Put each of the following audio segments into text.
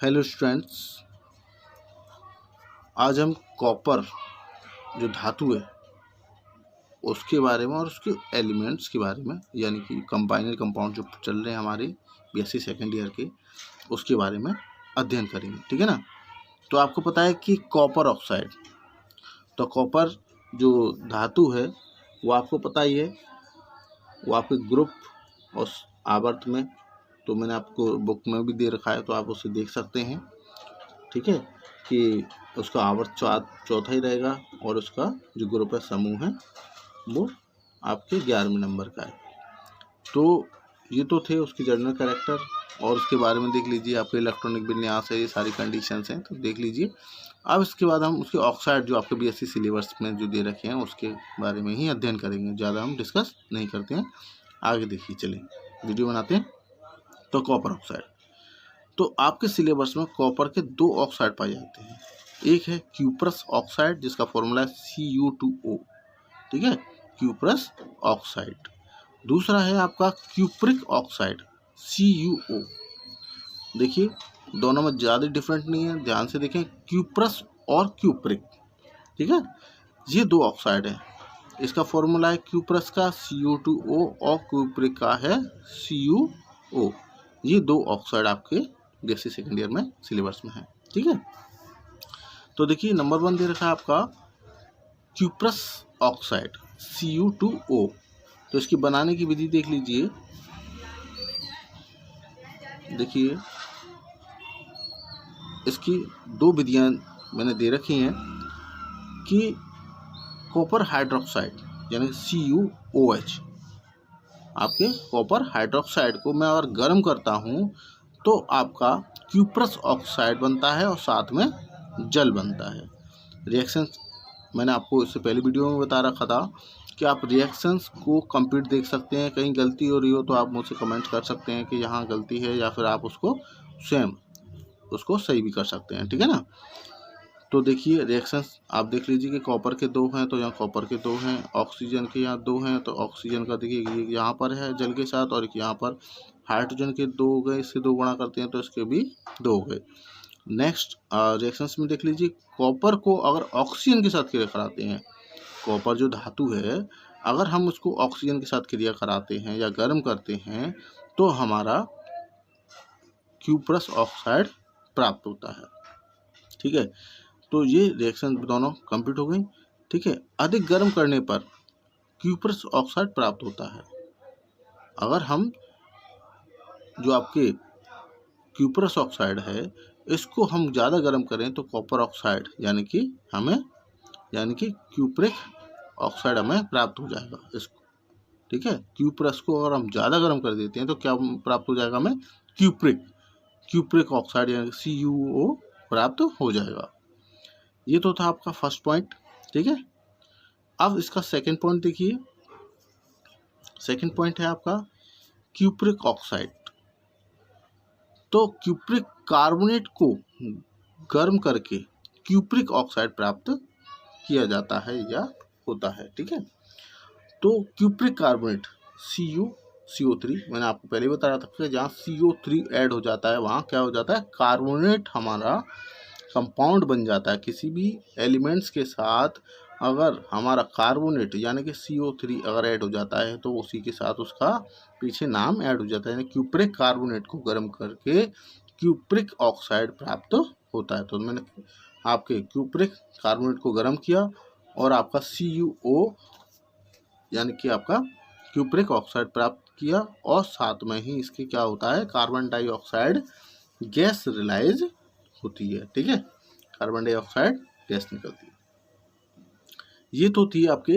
Hello students, आज हम copper जो धातु है उसके बारे में और उसके एलिमेंट्स के बारे में, यानी कि कंबाइनर कंपाउंड जो चल रहे हैं हमारे बीएससी सेकेंड ईयर के, उसके बारे में अध्ययन करेंगे। ठीक है ना। तो आपको पता है कि कॉपर ऑक्साइड, तो कॉपर जो धातु है वो आपको पता ही है, वो आपके ग्रुप और आवर्त में, तो मैंने आपको बुक में भी दे रखा है, तो आप उसे देख सकते हैं। ठीक है, कि उसका आवर्त चौथा ही रहेगा और उसका जो ग्रुप है, समूह है, वो आपके 11वें नंबर का है। तो ये तो थे उसके जनरल कैरेक्टर, और उसके बारे में देख लीजिए, आपके इलेक्ट्रॉनिक विन्यास है, ये सारी कंडीशंस हैं, तो देख लीजिए। अब इसके बाद हम उसके ऑक्साइड जो आपके बीएससी सिलेबस में जो दे रखे हैं उसके बारे में ही अध्ययन करेंगे, ज़्यादा हम डिस्कस नहीं करते हैं। आगे देखिए, चलिए वीडियो बनाते हैं। तो कॉपर ऑक्साइड, तो आपके सिलेबस में कॉपर के 2 ऑक्साइड पाए जाते हैं। एक है क्यूप्रस ऑक्साइड, जिसका फॉर्मूला है Cu2O। ठीक है, क्यूप्रस ऑक्साइड। दूसरा है आपका क्यूप्रिक ऑक्साइड, CuO। देखिए, दोनों में ज़्यादा डिफरेंट नहीं है, ध्यान से देखें, क्यूप्रस और क्यूप्रिक। ठीक है, ये 2 ऑक्साइड है। इसका फॉर्मूला है क्यूप्रस का Cu2O और क्यूप्रिक का है CuO। ये 2 ऑक्साइड आपके बीएससी सेकेंड ईयर में सिलेबस में है। ठीक है, तो देखिए नंबर 1 दे रखा है आपका क्यूप्रस ऑक्साइड Cu2O। तो इसकी बनाने की विधि देख लीजिए। देखिए, इसकी 2 विधियां मैंने दे रखी हैं कि कॉपर हाइड्रोक्साइड यानी CuOH, आपके कॉपर हाइड्रोक्साइड को मैं अगर गर्म करता हूं तो आपका क्यूप्रस ऑक्साइड बनता है और साथ में जल बनता है। रिएक्शन मैंने आपको इससे पहले वीडियो में बता रखा था कि आप रिएक्शंस को कंप्लीट देख सकते हैं। कहीं गलती हो रही हो तो आप मुझसे कमेंट कर सकते हैं कि यहाँ गलती है, या फिर आप उसको स्वयं उसको सही भी कर सकते हैं। ठीक है ना। तो देखिए रिएक्शंस आप देख लीजिए कि कॉपर के 2 हैं तो यहाँ कॉपर के 2 हैं, ऑक्सीजन के यहाँ 2 हैं तो ऑक्सीजन का देखिए ये यहाँ पर है जल के साथ, और यहाँ पर हाइड्रोजन के 2 हो गए, इससे 2 गुणा करते हैं तो इसके भी 2 हो गए। नेक्स्ट रिएक्शंस में देख लीजिए, कॉपर को अगर ऑक्सीजन के साथ क्रिया कराते हैं, कॉपर जो धातु है अगर हम उसको ऑक्सीजन के साथ क्रिया कराते हैं या गर्म करते हैं तो हमारा क्यूप्रस ऑक्साइड प्राप्त होता है। ठीक है, तो ये रिएक्शन दोनों कंप्लीट हो गई। ठीक है, अधिक गर्म करने पर क्यूप्रस ऑक्साइड प्राप्त होता है। अगर हम जो आपके क्यूप्रस ऑक्साइड है इसको हम ज़्यादा गर्म करें तो कॉपर ऑक्साइड यानी कि क्यूप्रिक ऑक्साइड हमें प्राप्त हो जाएगा इसको। ठीक है, क्यूप्रस को अगर हम ज़्यादा गर्म कर देते हैं तो क्या प्राप्त हो जाएगा हमें? क्यूप्रिक ऑक्साइड यानी CuO प्राप्त हो जाएगा। ये तो था आपका फर्स्ट पॉइंट। ठीक है, अब इसका सेकंड पॉइंट देखिए। सेकंड पॉइंट है आपका क्यूप्रिक ऑक्साइड। तो क्यूप्रिक कार्बोनेट को गर्म करके क्यूप्रिक ऑक्साइड प्राप्त किया जाता है या होता है। ठीक है, तो क्यूप्रिक कार्बोनेट CO3 मैंने आपको पहले बताया था कि जहाँ CO3 ऐड हो जाता है वहाँ क्या हो जाता है? कार्बोनेट हमारा कंपाउंड बन जाता है। किसी भी एलिमेंट्स के साथ अगर हमारा कार्बोनेट यानी कि CO3 अगर ऐड हो जाता है तो उसी के साथ उसका पीछे नाम ऐड हो जाता है, यानी क्यूप्रिक कार्बोनेट को गर्म करके क्यूप्रिक ऑक्साइड प्राप्त होता है। तो मैंने आपके क्यूप्रिक कार्बोनेट को गर्म किया और आपका CuO यानी कि आपका क्यूप्रिक ऑक्साइड प्राप्त किया, और साथ में ही इसके क्या होता है? कार्बन डाइऑक्साइड गैस रिलाइज होती है। ठीक है, कार्बन डाइऑक्साइड गैस निकलती है। ये तो थी आपके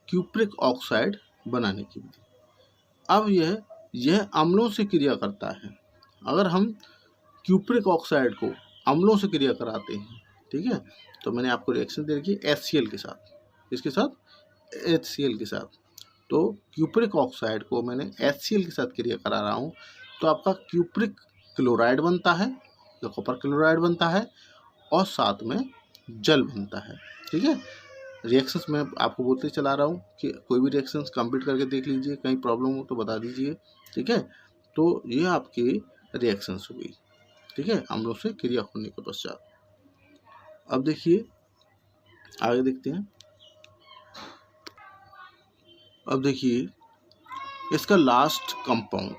क्यूप्रिक ऑक्साइड बनाने की विधि। अब यह अम्लों से क्रिया करता है। अगर हम क्यूप्रिक ऑक्साइड को अम्लों से क्रिया कराते हैं, ठीक है, तो मैंने आपको रिएक्शन दे रखी है HCl के साथ। इसके साथ HCl के साथ, तो क्यूप्रिक ऑक्साइड को मैंने HCl के साथ क्रिया करा रहा हूँ तो आपका क्यूप्रिक क्लोराइड बनता है, जो कॉपर क्लोराइड बनता है, और साथ में जल बनता है। ठीक है, रिएक्शंस मैं आपको बोलते चला रहा हूँ कि कोई भी रिएक्शंस कंप्लीट करके देख लीजिए, कहीं प्रॉब्लम हो तो बता दीजिए। ठीक है, तो ये आपकी रिएक्शंस हो गई। ठीक है, अम्लों से क्रिया होने के पश्चात। अब देखिए आगे देखते हैं। अब देखिए इसका लास्ट कंपाउंड,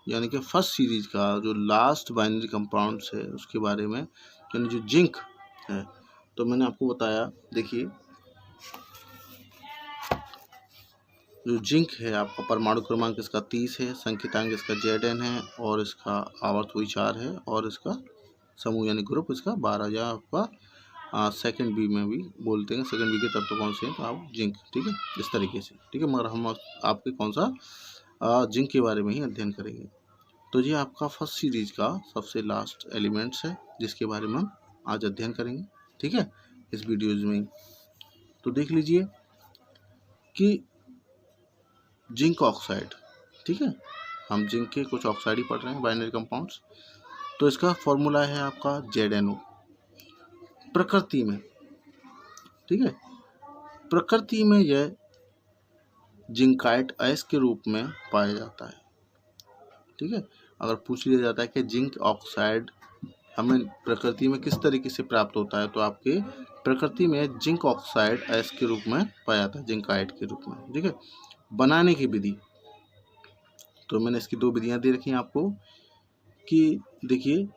यानी कि फर्स्ट सीरीज का जो लास्ट बाइनरी कंपाउंड्स है उसके बारे में, यानी जो जिंक है, तो मैंने आपको बताया। देखिए जो जिंक है आपका परमाणु क्रमांक इसका 30 है, संकेतांक इसका Zn है, और इसका आवर्त वही 4 है, और इसका समूह यानी ग्रुप इसका 12, या आपका सेकंड बी में भी बोलते हैं। सेकंड बी के तत्व कौन से हैं, तो आप जिंक, ठीक है, इस तरीके से, ठीक है। मगर हम आपके कौन सा जिंक के बारे में ही अध्ययन करेंगे। तो ये आपका फर्स्ट सीरीज का सबसे लास्ट एलिमेंट्स है जिसके बारे में हम आज अध्ययन करेंगे, ठीक है, इस वीडियोज में। तो देख लीजिए कि जिंक ऑक्साइड, ठीक है, हम जिंक के कुछ ऑक्साइड ही पढ़ रहे हैं, बाइनरी कंपाउंड्स। तो इसका फॉर्मूला है आपका ZnO प्रकृति में, ठीक है। प्रकृति में यह जिंकाइट अयस्क के रूप में पाया जाता है, ठीक है। अगर पूछ लिया जाता है कि जिंक ऑक्साइड हमें प्रकृति में किस तरीके से प्राप्त होता है, तो आपके प्रकृति में जिंक ऑक्साइड अयस्क के रूप में पाया जाता है, जिंकाइट के रूप में, ठीक है। बनाने की विधि, तो मैंने इसकी 2 विधियां दे रखी हैं आपको कि देखिए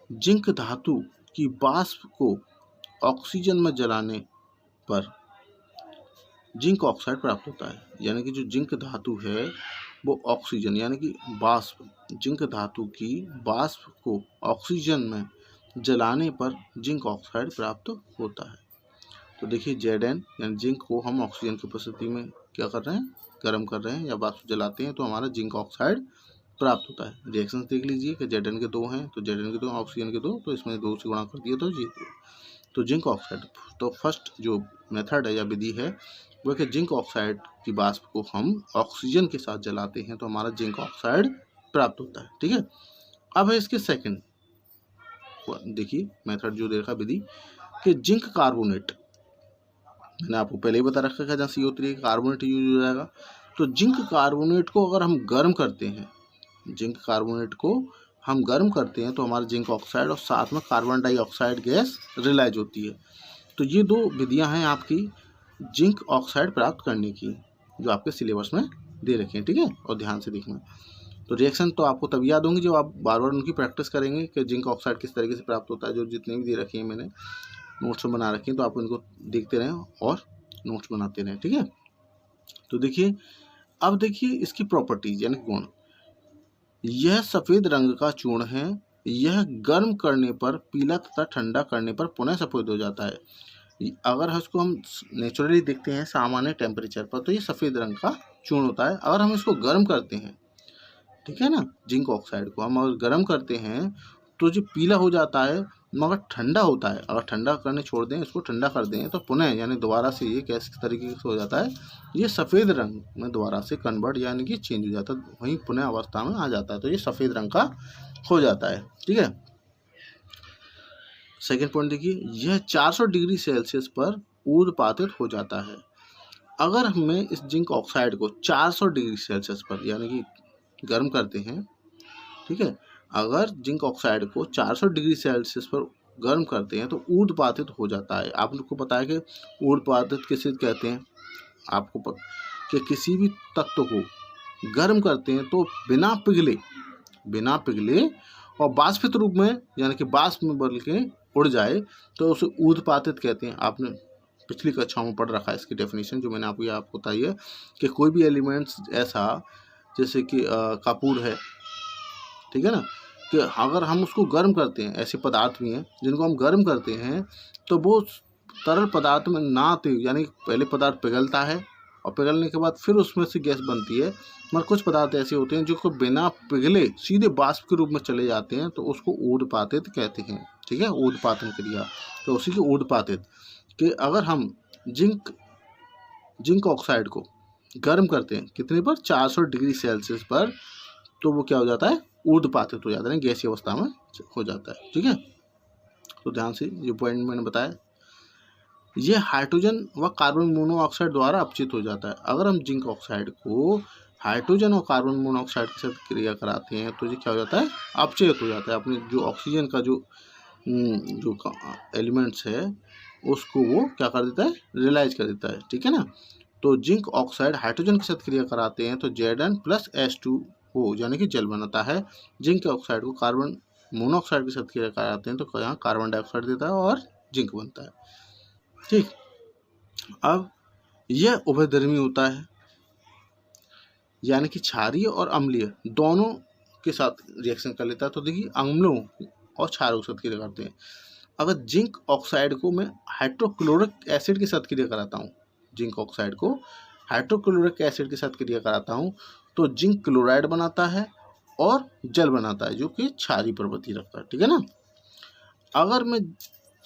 जिंक धातु की वाष्प को ऑक्सीजन में जलाने पर जिंक ऑक्साइड प्राप्त होता है। यानी कि जो जिंक धातु है वो ऑक्सीजन, यानी कि वाष्प, जिंक धातु की वाष्प को ऑक्सीजन में जलाने पर जिंक ऑक्साइड प्राप्त होता है। तो देखिए Zn यानी जिंक को हम ऑक्सीजन की उपस्थिति में क्या कर रहे हैं, गर्म कर रहे हैं या वाष्प जलाते हैं, तो हमारा जिंक ऑक्साइड प्राप्त होता है। रिएक्शन देख लीजिए कि Zn के 2 हैं, तो Zn के 2, ऑक्सीजन के 2, तो इसमें 2 से गुणा कर दिए तो ये, तो जिंक ऑक्साइड। तो फर्स्ट जो मेथड है या विधि है वो कि जिंक ऑक्साइड की वाष्प को हम ऑक्सीजन के साथ जलाते हैं तो हमारा जिंक ऑक्साइड प्राप्त होता है, ठीक है। अब है इसके सेकंड, देखिए मेथड जो देखा विधि कि जिंक कार्बोनेट, मैंने आपको पहले ही बता रखा है जहाँ CO3 कार्बोनेट यूज हो जाएगा। तो जिंक कार्बोनेट को अगर हम गर्म करते हैं, जिंक कार्बोनेट को हम गर्म करते हैं तो हमारा जिंक ऑक्साइड और साथ में कार्बन डाइऑक्साइड गैस रिलाइज होती है। तो ये 2 विधियां हैं आपकी जिंक ऑक्साइड प्राप्त करने की, जो आपके सिलेबस में दे रखे हैं, ठीक है, और ध्यान से देखना। तो रिएक्शन तो आपको तब याद होंगी जब आप बार बार उनकी प्रैक्टिस करेंगे कि जिंक ऑक्साइड किस तरीके से प्राप्त होता है। जो जितने भी दे रखे हैं मैंने नोट्स में बना रखे हैं, तो आप इनको देखते रहें और नोट्स बनाते रहें, ठीक है। तो देखिए अब देखिए इसकी प्रॉपर्टीज यानी गुण। यह सफ़ेद रंग का चूर्ण है, यह गर्म करने पर पीला तथा ठंडा करने पर पुनः सफ़ेद हो जाता है। अगर इसको हम नेचुरली देखते हैं सामान्य टेम्परेचर पर तो ये सफ़ेद रंग का चूर्ण होता है। अगर हम इसको गर्म करते हैं, ठीक है ना, जिंक ऑक्साइड को हम अगर गर्म करते हैं तो जो पीला हो जाता है, मगर ठंडा होता है। अगर ठंडा करने छोड़ दें, इसको ठंडा कर दें तो पुनः यानी दोबारा से ये किस तरीके से हो जाता है, ये सफ़ेद रंग में दोबारा से कन्वर्ट यानी कि चेंज हो जाता है, वहीं पुनः अवस्था में आ जाता है, तो ये सफ़ेद रंग का हो जाता है, ठीक है। सेकेंड पॉइंट देखिए, यह 400 डिग्री सेल्सियस पर ऊर्ध्वपातित हो जाता है। अगर हमें इस जिंक ऑक्साइड को 400 डिग्री सेल्सियस पर यानी कि गर्म करते हैं, ठीक है, अगर जिंक ऑक्साइड को 400 डिग्री सेल्सियस पर गर्म करते हैं तो ऊर्ध्वपातित हो जाता है। आपको पता है कि ऊर्ध्वपातित किसे कहते हैं, आपको कि किसी भी तत्व को गर्म करते हैं तो बिना पिघले और वाष्पित रूप में यानी कि वाष्प में बदल के उड़ जाए तो उसे ऊर्ध्वपातित कहते हैं। आपने पिछली कक्षाओं में पढ़ रखा है इसकी डेफिनेशन, जो मैंने आपको बताई है कि कोई भी एलिमेंट्स ऐसा जैसे कि कपूर है, ठीक है ना, कि अगर हम उसको गर्म करते हैं, ऐसे पदार्थ भी हैं जिनको हम गर्म करते हैं तो वो तरल पदार्थ में ना यानी पहले पदार्थ पिघलता है और पिघलने के बाद फिर उसमें से गैस बनती है। मगर कुछ पदार्थ ऐसे होते हैं जो बिना पिघले सीधे वाष्प के रूप में चले जाते हैं, तो उसको ऊर्ध्वपातित कहते हैं, ठीक है, ऊर्ध्वपातन क्रिया। तो उसी के ऊर्ध्वपातित कि अगर हम जिंक ऑक्साइड को गर्म करते हैं कितने पर, 400 डिग्री सेल्सियस पर, तो वो क्या हो जाता है, ऊर्ध्वपातित हो जाता है, गैसीय अवस्था में हो जाता है, ठीक है। तो ध्यान से ये पॉइंट मैंने बताया, ये हाइड्रोजन व कार्बन मोनोऑक्साइड द्वारा अपचित हो जाता है। अगर हम जिंक ऑक्साइड को हाइड्रोजन और कार्बन मोनोऑक्साइड के साथ क्रिया कराते हैं तो ये क्या हो जाता है, अपचयित हो जाता है। अपने जो ऑक्सीजन का जो एलिमेंट्स है उसको वो क्या कर देता है, रियलाइज कर देता है, ठीक है ना। तो जिंक ऑक्साइड हाइड्रोजन के साथ क्रिया कराते हैं तो Zn+H2O यानी कि जल बनाता है। जिंक ऑक्साइड को कार्बन मोनोऑक्साइड के साथ क्रिया कराते हैं तो यहाँ कार्बन डाइऑक्साइड देता है और जिंक बनता है, ठीक। अब यह उभयधर्मी होता है, यानी कि क्षारीय और अम्लीय दोनों के साथ रिएक्शन कर लेता है। तो देखिए अम्लों और क्षारों के साथ क्रिया करते हैं। अगर जिंक ऑक्साइड को मैं हाइड्रोक्लोरिक एसिड के साथ क्रिया कराता हूँ, जिंक ऑक्साइड को हाइड्रोक्लोरिक एसिड के साथ क्रिया कराता हूँ तो जिंक क्लोराइड बनाता है और जल बनाता है जो कि क्षारीय प्रवृत्ति रखता है, ठीक है ना। अगर मैं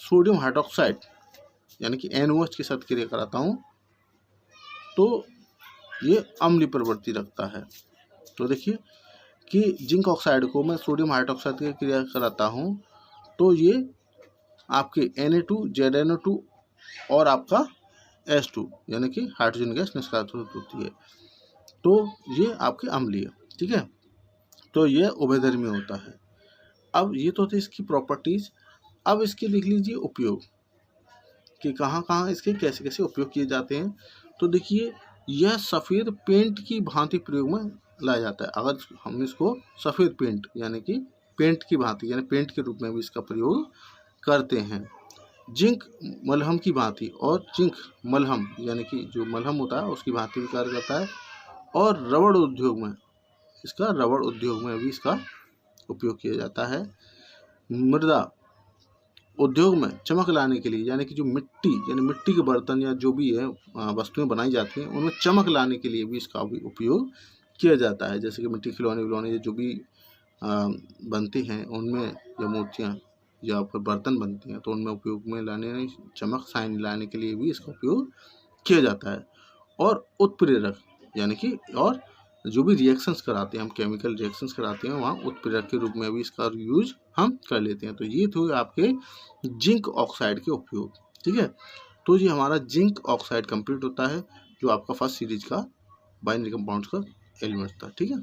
सोडियम हाइड्रोक्साइड यानी कि NOH के साथ क्रिया कराता हूँ तो ये अम्लीय प्रवृत्ति रखता है। तो देखिए कि जिंक ऑक्साइड को मैं सोडियम हाइड्रोक्साइड की क्रिया कराता हूँ तो ये आपके Na2 ZnO2 और आपका H2 यानी कि हाइड्रोजन गैस निष्कासित होती है, तो ये आपके अम्लीय, ठीक है। तो ये उभयधर्मी होता है। अब ये तो थे इसकी प्रॉपर्टीज। अब इसके लिख लीजिए उपयोग कि कहाँ कहाँ इसके कैसे कैसे उपयोग किए जाते हैं। तो देखिए यह सफ़ेद पेंट की भांति प्रयोग में लाया जाता है। अगर हम इसको सफ़ेद पेंट यानी कि पेंट की भांति यानी पेंट के रूप में भी इसका प्रयोग करते हैं। जिंक मलहम की भांति और जिंक मलहम यानी कि जो मलहम होता है उसकी भांति भी कार्य करता है। और रबड़ उद्योग में भी इसका उपयोग किया जाता है। मृदा उद्योग में चमक लाने के लिए यानी कि जो मिट्टी के बर्तन या जो भी है वस्तुएं बनाई जाती हैं उनमें चमक लाने के लिए भी इसका भी उपयोग किया जाता है। जैसे कि मिट्टी खिलौने जो भी बनते हैं उनमें या मूर्तियाँ या फिर बर्तन बनते हैं तो उनमें उपयोग में लाने चमक साइन लाने के लिए भी इसका उपयोग किया जाता है। और उत्प्रेरक यानी कि और जो भी रिएक्शंस कराते हैं हम केमिकल रिएक्शंस कराते हैं वहाँ उत्प्रेरक के रूप में भी इसका यूज हम कर लेते हैं। तो ये थे आपके जिंक ऑक्साइड के उपयोग, ठीक है। तो ये हमारा जिंक ऑक्साइड कंप्लीट होता है जो आपका फर्स्ट सीरीज का बाइनरी कंपाउंड्स का एलिमेंट था, ठीक है।